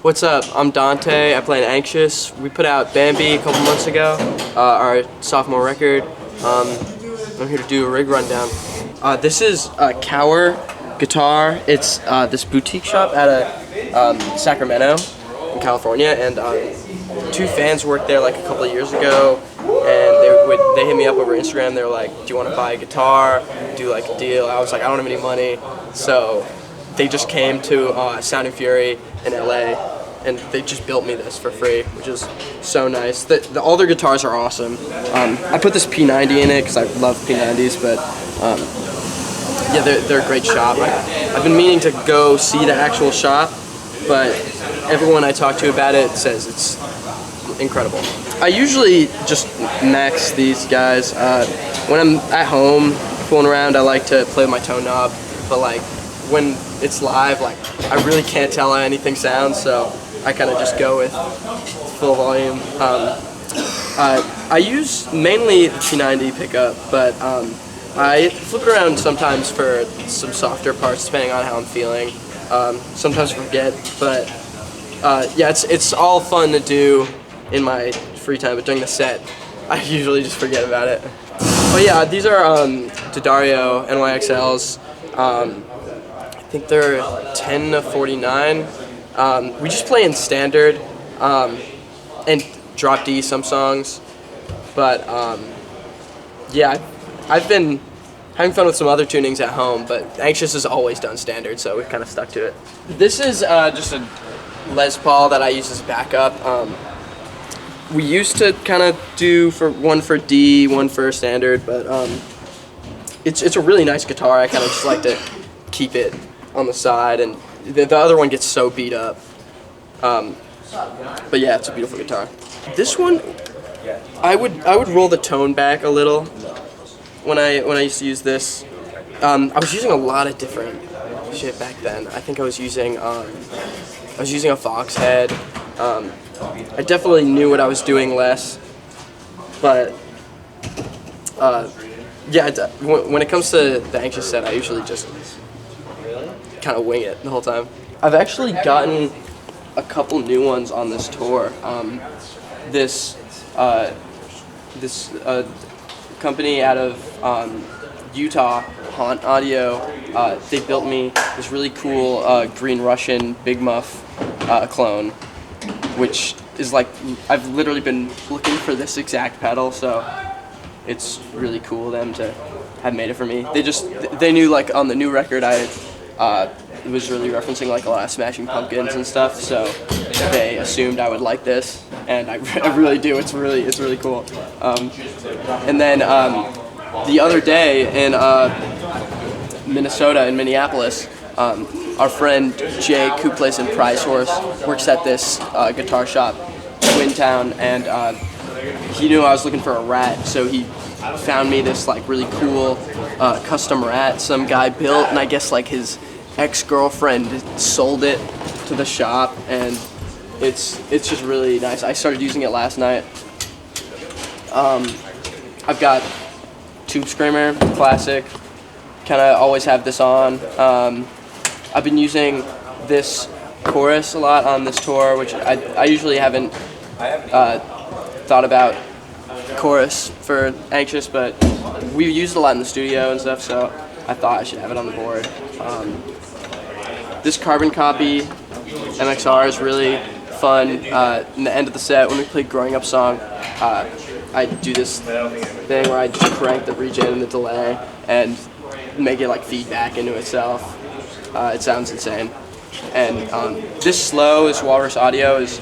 What's up? I'm Dante. I play in Anxious. We put out Bambi a couple months ago, our sophomore record. I'm here to do a rig rundown. This is Cower Guitar. It's this boutique shop out of Sacramento in California, and two fans worked there like a couple of years ago, and they hit me up over Instagram. They were like, "Do you want to buy a guitar? Do like a deal?" I was like, "I don't have any money," so they just came to Sound and Fury in LA, and they just built me this for free, which is so nice. All their guitars are awesome. I put this P90 in it because I love P90s, but yeah, they're a great shop. I've been meaning to go see the actual shop, but everyone I talk to about it says it's incredible. I usually just max these guys. When I'm at home fooling around, I like to play with my tone knob, but like when it's live, like I really can't tell how anything sounds, so I kind of just go with full volume. I use mainly the P90 pickup, but I flip it around sometimes for some softer parts depending on how I'm feeling. Sometimes forget, but yeah, it's all fun to do in my free time, but during the set, I usually just forget about it. Oh yeah, these are D'Addario NYXLs. I think they're 10 to 49. We just play in standard and drop D some songs, but yeah, I've been having fun with some other tunings at home, but Anxious has always done standard, so we've kind of stuck to it. This is just a Les Paul that I use as backup. We used to kind of do one for D, one for standard, but it's a really nice guitar. I kind of just like to keep it on the side, and the other one gets so beat up. But yeah, it's a beautiful guitar. This one, I would roll the tone back a little when I used to use this. I was using a lot of different shit back then. I think I was using a Fox head. I definitely knew what I was doing less, but yeah, when it comes to the Anxious set, I usually just kind of wing it the whole time. I've actually gotten a couple new ones on this tour. This company out of Utah, Haunt Audio, they built me this really cool Green Russian Big Muff clone, which is like, I've literally been looking for this exact pedal, so it's really cool of them to have made it for me. They knew like on the new record I was really referencing like a lot of Smashing Pumpkins and stuff, so they assumed I would like this, and I really do. It's really cool. And then the other day in Minnesota, in Minneapolis, our friend Jake, who plays in Prize Horse, works at this guitar shop, Twin Town, and he knew I was looking for a Rat, so he found me this like really cool custom Rat some guy built, and I guess like his ex-girlfriend sold it to the shop, and it's just really nice. I started using it last night. I've got Tube Screamer, classic. Kind of always have this on. I've been using this chorus a lot on this tour, which I usually haven't thought about chorus for Anxious, but we've used it a lot in the studio and stuff, so I thought I should have it on the board. This carbon copy MXR is really fun. In the end of the set, when we play Growing Up song, I do this thing where I just crank the regen and the delay and make it like feedback into itself. It sounds insane. And this slow, this Walrus Audio, is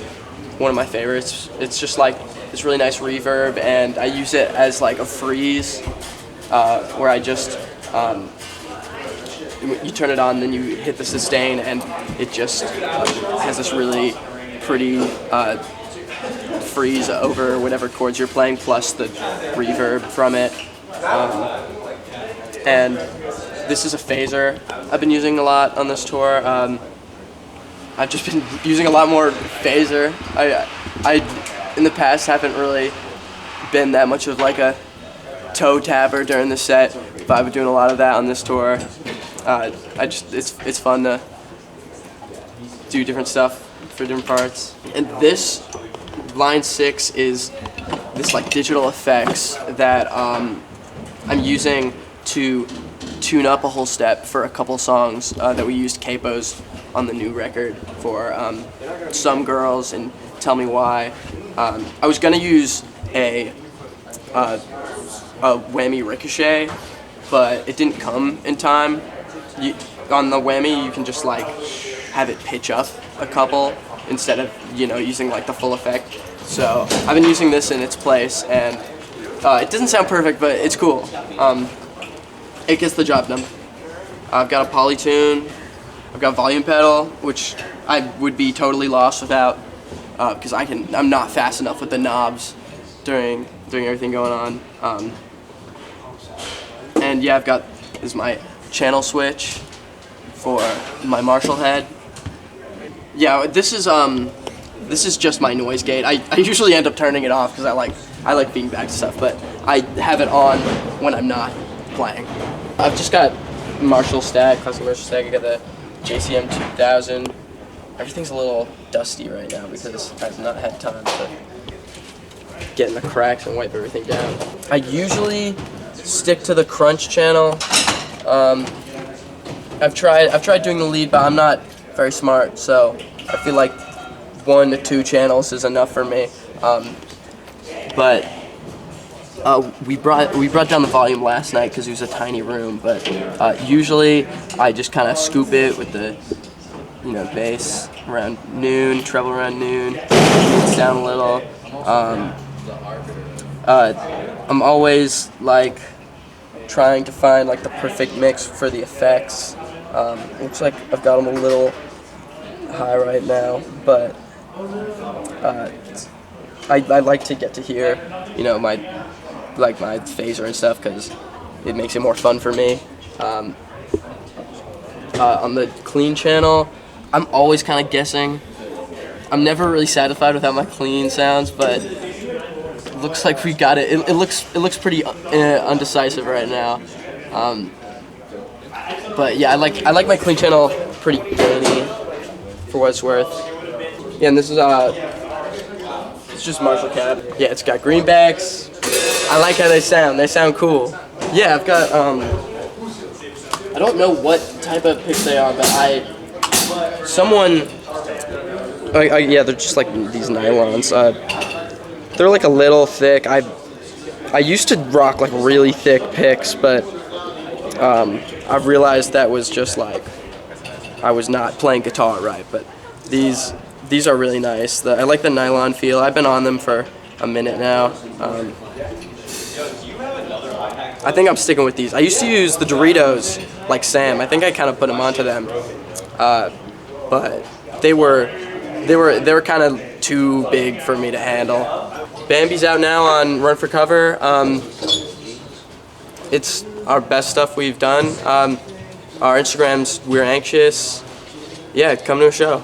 one of my favorites. It's just like this really nice reverb, and I use it as like a freeze, where I just you turn it on, then you hit the sustain, and it just has this really pretty freeze over whatever chords you're playing, plus the reverb from it. And this is a phaser I've been using a lot on this tour. I've just been using a lot more phaser. I in the past haven't really been that much of like a toe tapper during the set, but I've been doing a lot of that on this tour. It's fun to do different stuff for different parts. And this line 6 is this like digital effects that I'm using to tune up a whole step for a couple songs that we used capos on the new record for Some Girls and Tell Me Why. I was gonna use a whammy ricochet, but it didn't come in time. On the whammy, you can just like have it pitch up a couple instead of using like the full effect. So I've been using this in its place, and it doesn't sound perfect, but it's cool. It gets the job done. I've got a polytune. I've got a volume pedal, which I would be totally lost without, because I'm not fast enough with the knobs during everything going on. And yeah, this is my channel switch for my Marshall head. Yeah, this is just my noise gate. I usually end up turning it off because I like feedback stuff, but I have it on when I'm not playing. I've just got Marshall stack, classic Marshall stack. I got the JCM 2000. Everything's a little dusty right now because I've not had time to get in the cracks and wipe everything down. I usually stick to the crunch channel. I've tried doing the lead, but I'm not very smart, so I feel like 1 to 2 channels is enough for me. But we brought down the volume last night because it was a tiny room. But usually I just kind of scoop it with the bass around noon, treble around noon, it's down a little. I'm always like trying to find like the perfect mix for the effects. Looks like I've got them a little high right now, but I like to get to hear my phaser and stuff because it makes it more fun for me. On the clean channel, I'm always kind of guessing. I'm never really satisfied with how my clean sounds, but it looks like we got it. It looks pretty undecisive right now. But yeah, I like my clean channel pretty grainy for what it's worth. Yeah, and this is it's just Marshall cab. Yeah, it's got greenbacks. I like how they sound. They sound cool. Yeah, I've got I don't know what type of picks they are, but yeah, they're just like these nylons. They're like a little thick. I used to rock like really thick picks, but I've realized that was just like I was not playing guitar right. But these are really nice. I like the nylon feel. I've been on them for a minute now. I think I'm sticking with these. I used to use the Doritos like Sam. I think I kind of put them onto them, but they were kind of too big for me to handle. Bambi's out now on Run for Cover. It's our best stuff we've done. Our Instagram's We're Anxious. Yeah, come to a show.